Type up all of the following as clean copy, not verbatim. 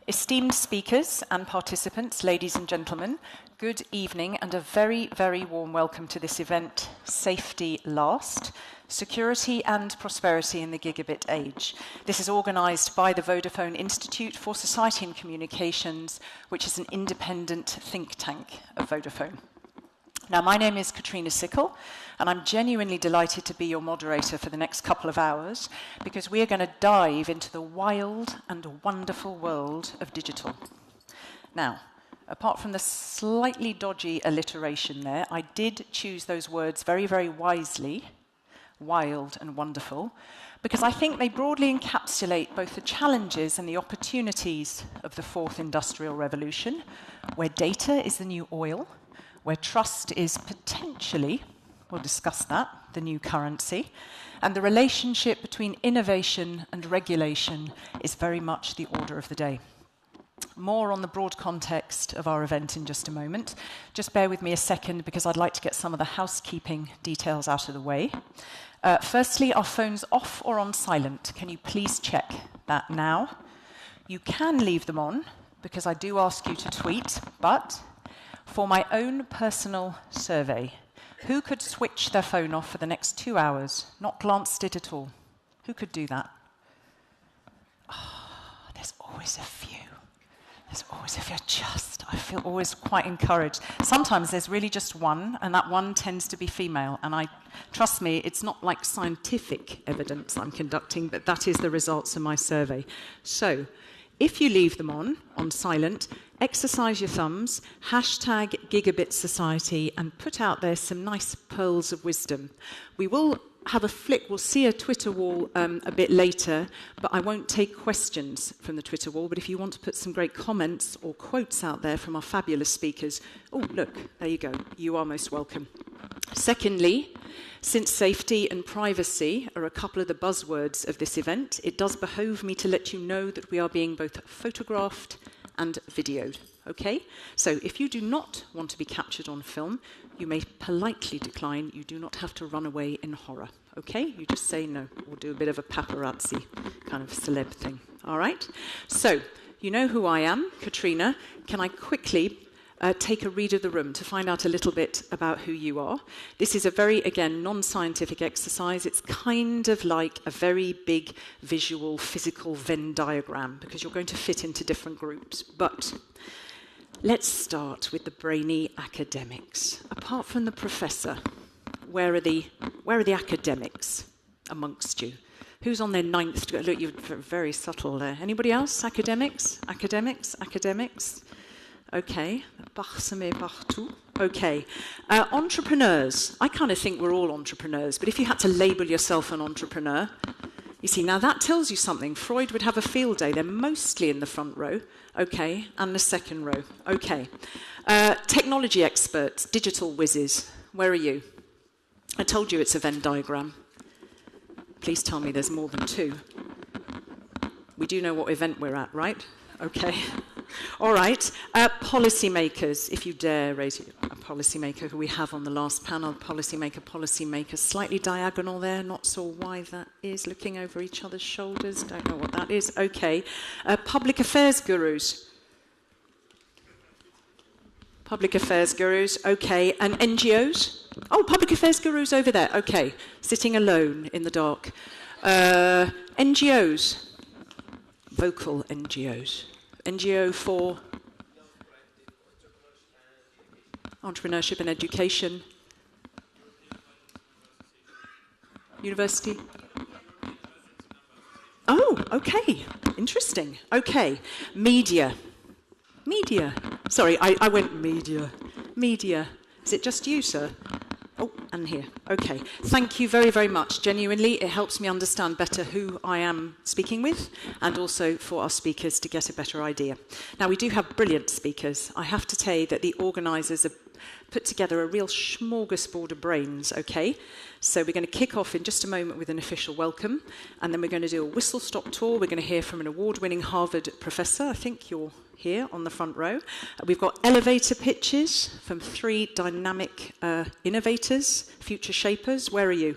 Esteemed speakers and participants, ladies and gentlemen, good evening and a very, very warm welcome to this event, Safety Last, Security and Prosperity in the Gigabit Age. This is organised by the Vodafone Institute for Society and Communications, which is an independent think tank of Vodafone. Now, my name is Katrina Sichel, and I'm genuinely delighted to be your moderator for the next couple of hours, because we are going to dive into the wild and wonderful world of digital. Now, apart from the slightly dodgy alliteration there, I did choose those words very, very wisely, wild and wonderful, because I think they broadly encapsulate both the challenges and the opportunities of the fourth industrial revolution, where data is the new oil, where trust is potentially, we'll discuss that, the new currency, and the relationship between innovation and regulation is very much the order of the day. More on the broad context of our event in just a moment. Just bear with me a second because I'd like to get some of the housekeeping details out of the way. Firstly, are phones off or on silent? Can you please check that now? You can leave them on because I do ask you to tweet, but for my own personal survey, who could switch their phone off for the next 2 hours, not glanced it at all? Who could do that? Oh, there's always a few. There's always a few. I feel always quite encouraged. Sometimes there's really just one, and that one tends to be female. And trust me, it's not like scientific evidence I'm conducting, but that is the results of my survey. So, if you leave them on silent, exercise your thumbs, hashtag Gigabit Society, and put out there some nice pearls of wisdom. We will have a flick, we'll see a Twitter wall a bit later, but I won't take questions from the Twitter wall, but if you want to put some great comments or quotes out there from our fabulous speakers, oh, look, there you go, you are most welcome. Secondly, since safety and privacy are a couple of the buzzwords of this event, it does behove me to let you know that we are being both photographed and videoed, okay? So if you do not want to be captured on film, you may politely decline. You do not have to run away in horror, okay? You just say no, or do a bit of a paparazzi kind of celeb thing, all right? So, you know who I am, Katrina. Can I quickly take a read of the room to find out a little bit about who you are? This is a very, again, non-scientific exercise. It's kind of like a very big visual, physical Venn diagram, because you're going to fit into different groups. But let's start with the brainy academics. Apart from the professor, where are the academics amongst you? Who's on their 9th? Look, you're very subtle there. Anybody else? Academics? Academics? Academics? Okay. Okay. Entrepreneurs. I kind of think we're all entrepreneurs, but if you had to label yourself an entrepreneur, you see, now that tells you something. Freud would have a field day. They're mostly in the front row, okay, and the second row, okay. Technology experts, digital whizzes, where are you? I told you it's a Venn diagram. Please tell me there's more than two. We do know what event we're at, right? Okay. All right. Policymakers, if you dare raise a policymaker who we have on the last panel, policymaker, slightly diagonal there, not sure why that is, looking over each other's shoulders, don't know what that is. Okay. Public affairs gurus. Public affairs gurus, okay. And NGOs? Oh, public affairs gurus over there, okay. Sitting alone in the dark. NGOs. Vocal NGOs. NGO for entrepreneurship and education. University. Oh, okay. Interesting. Okay. Media. Media. Sorry, I went media. Media. Is it just you, sir? Oh, and here. Okay. Thank you very, very much. Genuinely, it helps me understand better who I am speaking with, and also for our speakers to get a better idea. Now, we do have brilliant speakers. I have to say that the organisers have put together a real smorgasbord of brains, okay? So we're going to kick off in just a moment with an official welcome, and then we're going to do a whistle-stop tour. We're going to hear from an award-winning Harvard professor. I think you're here on the front row. We've got elevator pitches from 3 dynamic innovators, future shapers. Where are you?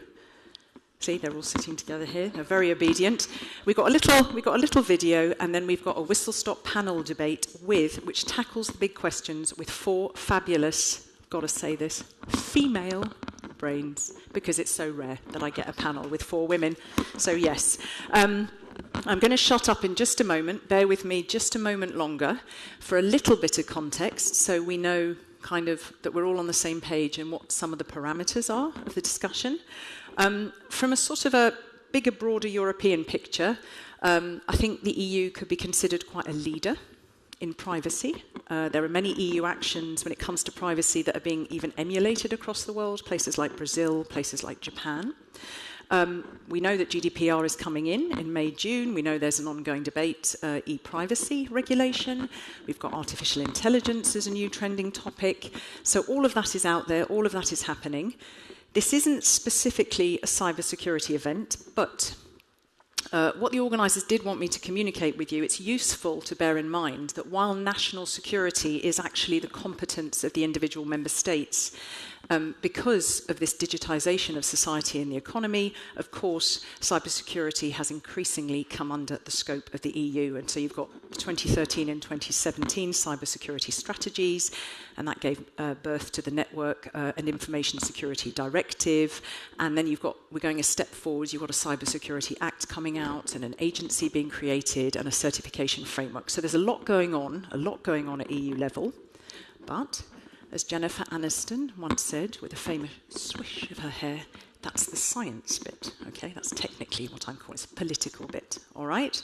See, they're all sitting together here. They're very obedient. We've got a little video, and then we've got a whistle-stop panel debate which tackles the big questions with 4 fabulous, gotta say this, female brains, because it's so rare that I get a panel with 4 women. So yes, I'm going to shut up in just a moment. Bear with me just a moment longer for a little bit of context, so we know kind of that we're all on the same page and what some of the parameters are of the discussion. From a sort of a bigger, broader European picture, I think the EU could be considered quite a leader in privacy. There are many EU actions when it comes to privacy that are being even emulated across the world, places like Brazil, places like Japan. We know that GDPR is coming in May, June. We know there's an ongoing debate, e-privacy regulation. We've got artificial intelligence as a new trending topic. So all of that is out there, all of that is happening. This isn't specifically a cybersecurity event, but what the organisers did want me to communicate with you, it's useful to bear in mind that while national security is actually the competence of the individual member states, because of this digitisation of society and the economy, of course, cybersecurity has increasingly come under the scope of the EU. And so you've got the 2013 and 2017 cybersecurity strategies, and that gave birth to the Network and Information Security Directive. And then we're going a step forward, you've got a Cybersecurity Act coming out, and an agency being created, and a certification framework. So there's a lot going on at EU level. But as Jennifer Aniston once said, with a famous swish of her hair, that's the science bit, okay? That's technically what I'm calling, it's a political bit, all right?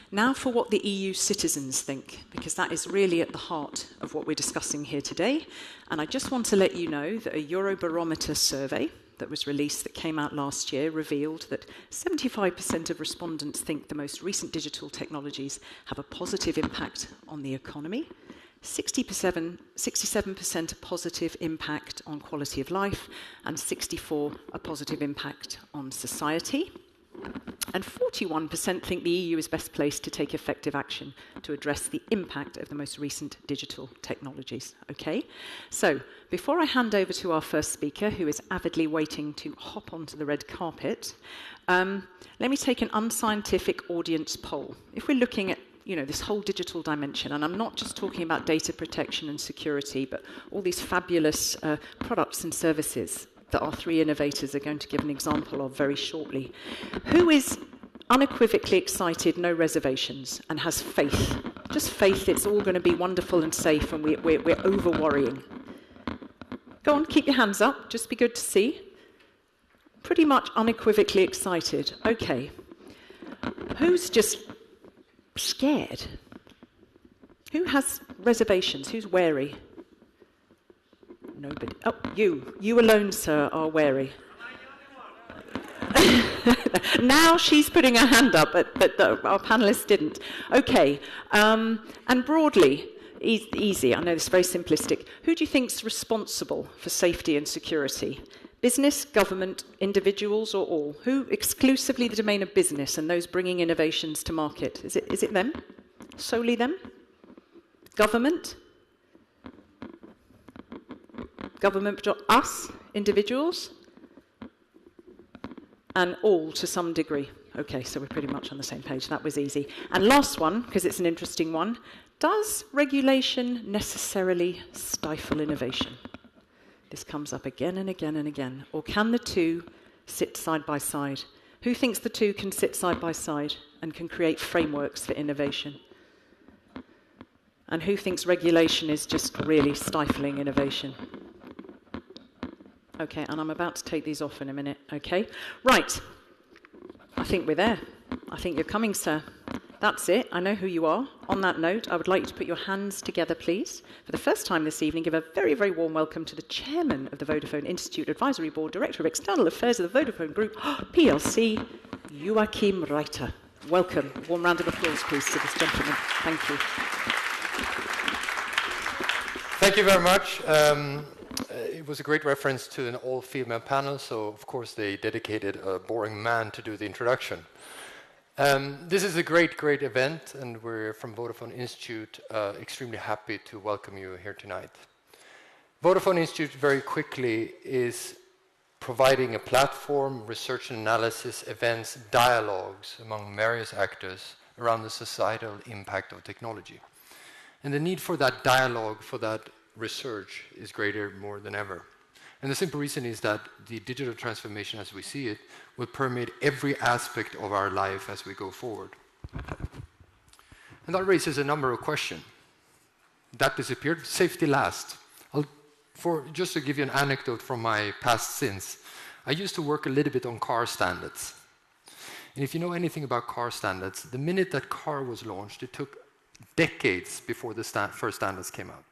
Now for what the EU citizens think, because that is really at the heart of what we're discussing here today. And I just want to let you know that a Eurobarometer survey that was released, that came out last year, revealed that 75% of respondents think the most recent digital technologies have a positive impact on the economy. 67% a positive impact on quality of life, and 64% a positive impact on society. And 41% think the EU is best placed to take effective action to address the impact of the most recent digital technologies. Okay? So, before I hand over to our first speaker, who is avidly waiting to hop onto the red carpet, let me take an unscientific audience poll. If we're looking at this whole digital dimension, and I'm not just talking about data protection and security, but all these fabulous products and services that our 3 innovators are going to give an example of very shortly. Who is unequivocally excited, no reservations, and has faith? Just faith it's all going to be wonderful and safe, and we're over-worrying. Go on, keep your hands up, just be good to see. Pretty much unequivocally excited. Okay. Who's just scared? Who has reservations? Who's wary? Nobody. Oh, you alone, sir, are wary. Now she's putting her hand up, but our panelists didn't. Okay, and broadly, easy, I know this is very simplistic. Who do you think's responsible for safety and security? Business, government, individuals, or all? Who exclusively the domain of business and those bringing innovations to market? Is it them? Solely them? Government? Government, us, individuals? And all to some degree. Okay, so we're pretty much on the same page. That was easy. And last one, because it's an interesting one. Does regulation necessarily stifle innovation? This comes up again and again and again. Or can the two sit side by side? Who thinks the two can sit side by side and can create frameworks for innovation? And who thinks regulation is just really stifling innovation? Okay, and I'm about to take these off in a minute, okay? Right, I think we're there. I think you're coming, sir. That's it, I know who you are. On that note, I would like you to put your hands together, please. For the first time this evening, give a very, very warm welcome to the chairman of the Vodafone Institute Advisory Board, Director of External Affairs of the Vodafone Group, PLC, Joakim Reiter. Welcome. A warm round of applause, please, to this gentleman. Thank you. Thank you very much. It was a great reference to an all-female panel, so of course they dedicated a boring man to do the introduction. This is a great, great event, and we're from Vodafone Institute extremely happy to welcome you here tonight. Vodafone Institute, very quickly, is providing a platform, research and analysis, events, dialogues among various actors around the societal impact of technology. And the need for that dialogue, for that research, is greater more than ever. And the simple reason is that the digital transformation as we see it will permeate every aspect of our life as we go forward. And that raises a number of questions. That disappeared, safety last. Just to give you an anecdote from my past sins, I used to work a little bit on car standards. And if you know anything about car standards, the minute that car was launched, it took decades before the first standards came out.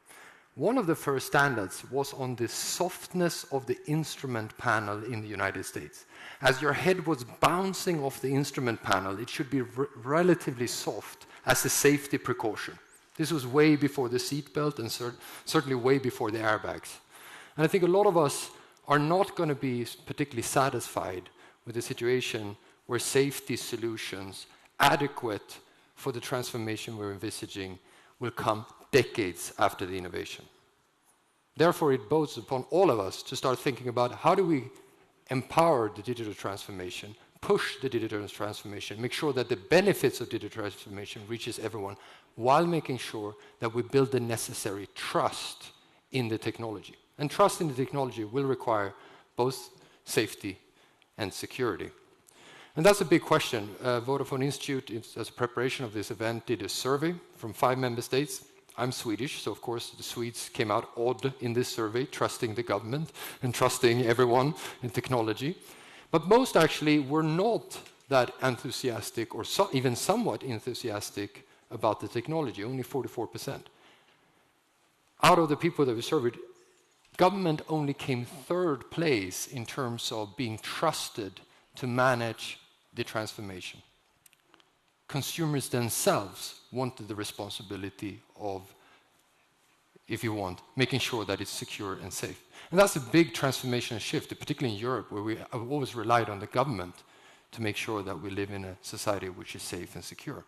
One of the first standards was on the softness of the instrument panel in the United States. As your head was bouncing off the instrument panel, it should be relatively soft as a safety precaution. This was way before the seatbelt and certainly way before the airbags. And I think a lot of us are not going to be particularly satisfied with a situation where safety solutions adequate for the transformation we're envisaging will come decades after the innovation. Therefore, it bodes upon all of us to start thinking about how do we empower the digital transformation, push the digital transformation, make sure that the benefits of digital transformation reaches everyone, while making sure that we build the necessary trust in the technology. And trust in the technology will require both safety and security. And that's a big question. Vodafone Institute, as a preparation of this event, did a survey from 5 member states. I'm Swedish, so of course the Swedes came out odd in this survey, trusting the government and trusting everyone in technology. But most actually were not that enthusiastic or even somewhat enthusiastic about the technology, only 44%. Out of the people that we surveyed, government only came 3rd place in terms of being trusted to manage the transformation. Consumers themselves wanted the responsibility of, if you want, making sure that it's secure and safe. And that's a big transformation shift, particularly in Europe, where we have always relied on the government to make sure that we live in a society which is safe and secure.